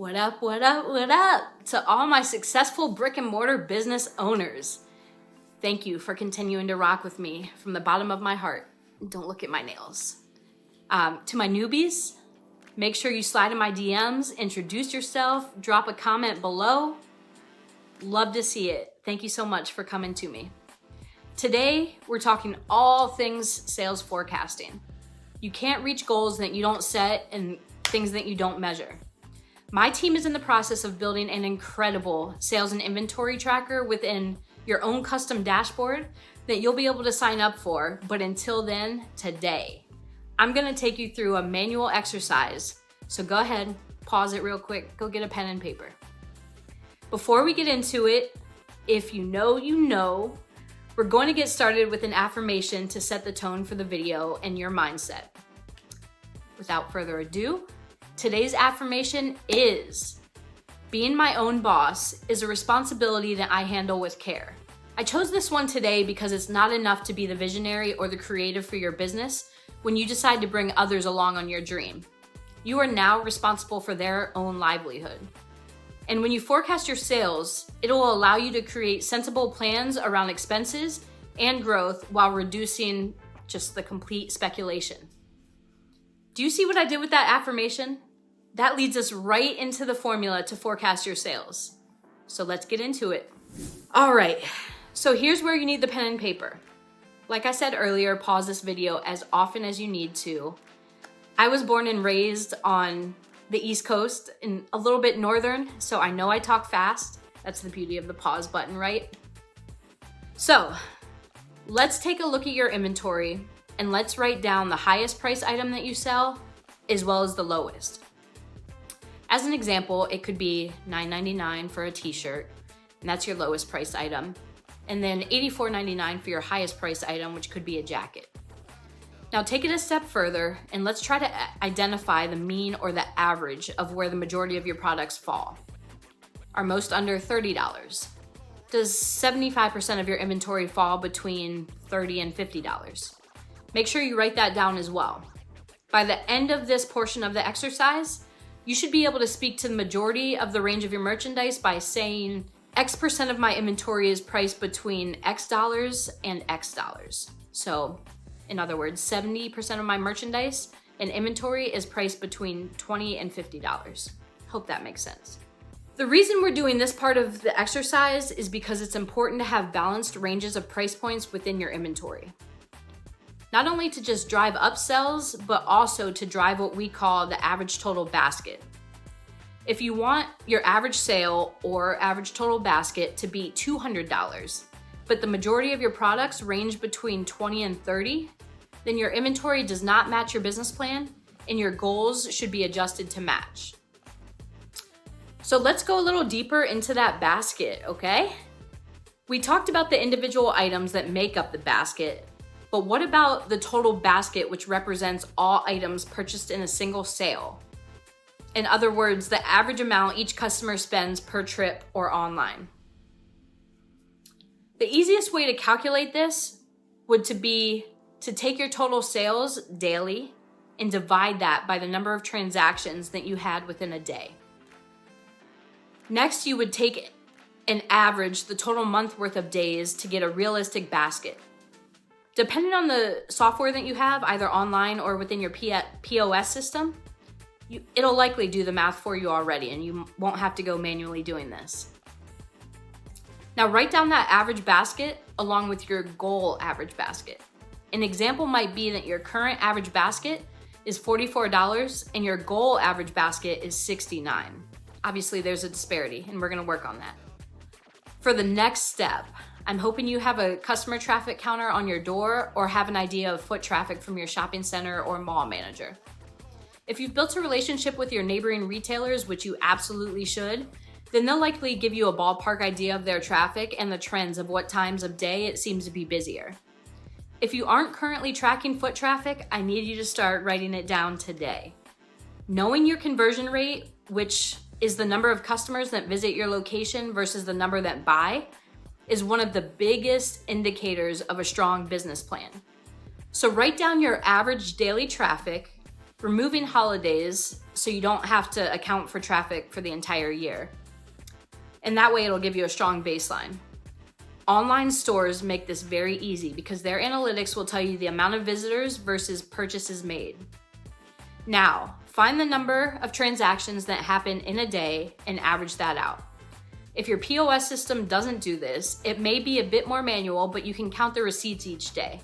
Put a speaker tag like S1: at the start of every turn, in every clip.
S1: What up, what up, what up to all my successful brick and mortar business owners. Thank you for continuing to rock with me from the bottom of my heart. Don't look at my nails. To my newbies, make sure you slide in my DMs, introduce yourself, drop a comment below. Love to see it. Thank you so much for coming to me. Today, we're talking all things sales forecasting. You can't reach goals that you don't set and things that you don't measure. My team is in the process of building an incredible sales and inventory tracker within your own custom dashboard that you'll be able to sign up for. But until then, today, I'm gonna take you through a manual exercise. So go ahead, pause it real quick, go get a pen and paper. Before we get into it, if you know, you know, we're going to get started with an affirmation to set the tone for the video and your mindset. Without further ado, today's affirmation is, being my own boss is a responsibility that I handle with care. I chose this one today because it's not enough to be the visionary or the creative for your business when you decide to bring others along on your dream. You are now responsible for their own livelihood. And when you forecast your sales, it'll allow you to create sensible plans around expenses and growth while reducing just the complete speculation. Do you see what I did with that affirmation? That leads us right into the formula to forecast your sales. So let's get into it. All right, so here's where you need the pen and paper. Like I said earlier, pause this video as often as you need to. I was born and raised on the East Coast and a little bit northern, so I know I talk fast. That's the beauty of the pause button, right? So let's take a look at your inventory and let's write down the highest price item that you sell as well as the lowest. As an example, it could be $9.99 for a t-shirt, and that's your lowest price item. And then $84.99 for your highest price item, which could be a jacket. Now take it a step further and let's try to identify the mean or the average of where the majority of your products fall. Are most under $30? Does 75% of your inventory fall between $30 and $50? Make sure you write that down as well. By the end of this portion of the exercise, you should be able to speak to the majority of the range of your merchandise by saying X% of my inventory is priced between X dollars and X dollars. So in other words, 70% of my merchandise and inventory is priced between $20 and $50. Hope that makes sense. The reason we're doing this part of the exercise is because it's important to have balanced ranges of price points within your inventory. Not only to just drive upsells, but also to drive what we call the average total basket. If you want your average sale or average total basket to be $200, but the majority of your products range between $20 and $30, then your inventory does not match your business plan and your goals should be adjusted to match. So let's go a little deeper into that basket, okay? We talked about the individual items that make up the basket, but what about the total basket, which represents all items purchased in a single sale? In other words, the average amount each customer spends per trip or online. The easiest way to calculate this would be to take your total sales daily and divide that by the number of transactions that you had within a day. Next, you would take an average, the total month worth of days, to get a realistic basket. Depending on the software that you have, either online or within your POS system, it'll likely do the math for you already and you won't have to go manually doing this. Now write down that average basket along with your goal average basket. An example might be that your current average basket is $44 and your goal average basket is $69. Obviously there's a disparity and we're gonna work on that. For the next step, I'm hoping you have a customer traffic counter on your door or have an idea of foot traffic from your shopping center or mall manager. If you've built a relationship with your neighboring retailers, which you absolutely should, then they'll likely give you a ballpark idea of their traffic and the trends of what times of day it seems to be busier. If you aren't currently tracking foot traffic, I need you to start writing it down today. Knowing your conversion rate, which is the number of customers that visit your location versus the number that buy, is one of the biggest indicators of a strong business plan. So write down your average daily traffic removing holidays so you don't have to account for traffic for the entire year. And that way it'll give you a strong baseline. Online stores make this very easy because their analytics will tell you the amount of visitors versus purchases made. Now, find the number of transactions that happen in a day and average that out. If your POS system doesn't do this, it may be a bit more manual, but you can count the receipts each day.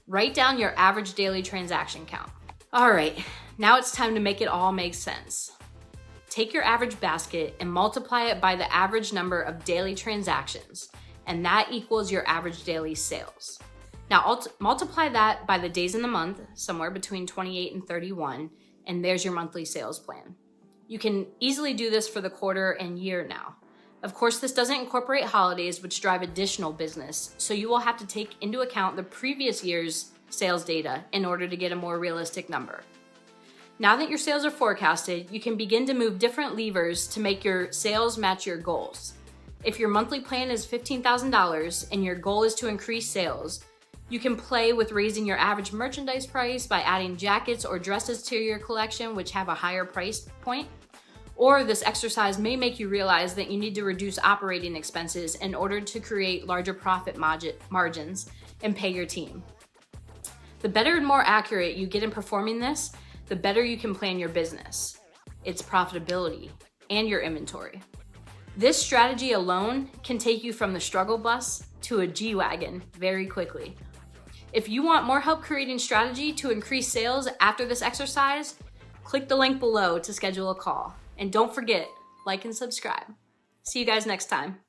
S1: Write down your average daily transaction count. All right, now it's time to make it all make sense. Take your average basket and multiply it by the average number of daily transactions, and that equals your average daily sales. Now multiply that by the days in the month, somewhere between 28 and 31, and there's your monthly sales plan. You can easily do this for the quarter and year now. Of course, this doesn't incorporate holidays, which drive additional business, so you will have to take into account the previous year's sales data in order to get a more realistic number. Now that your sales are forecasted, you can begin to move different levers to make your sales match your goals. If your monthly plan is $15,000 and your goal is to increase sales, you can play with raising your average merchandise price by adding jackets or dresses to your collection, which have a higher price point. Or this exercise may make you realize that you need to reduce operating expenses in order to create larger profit margins and pay your team. The better and more accurate you get in performing this, the better you can plan your business, its profitability, and your inventory. This strategy alone can take you from the struggle bus to a G-Wagon very quickly. If you want more help creating strategy to increase sales after this exercise, click the link below to schedule a call. And don't forget, like and subscribe. See you guys next time.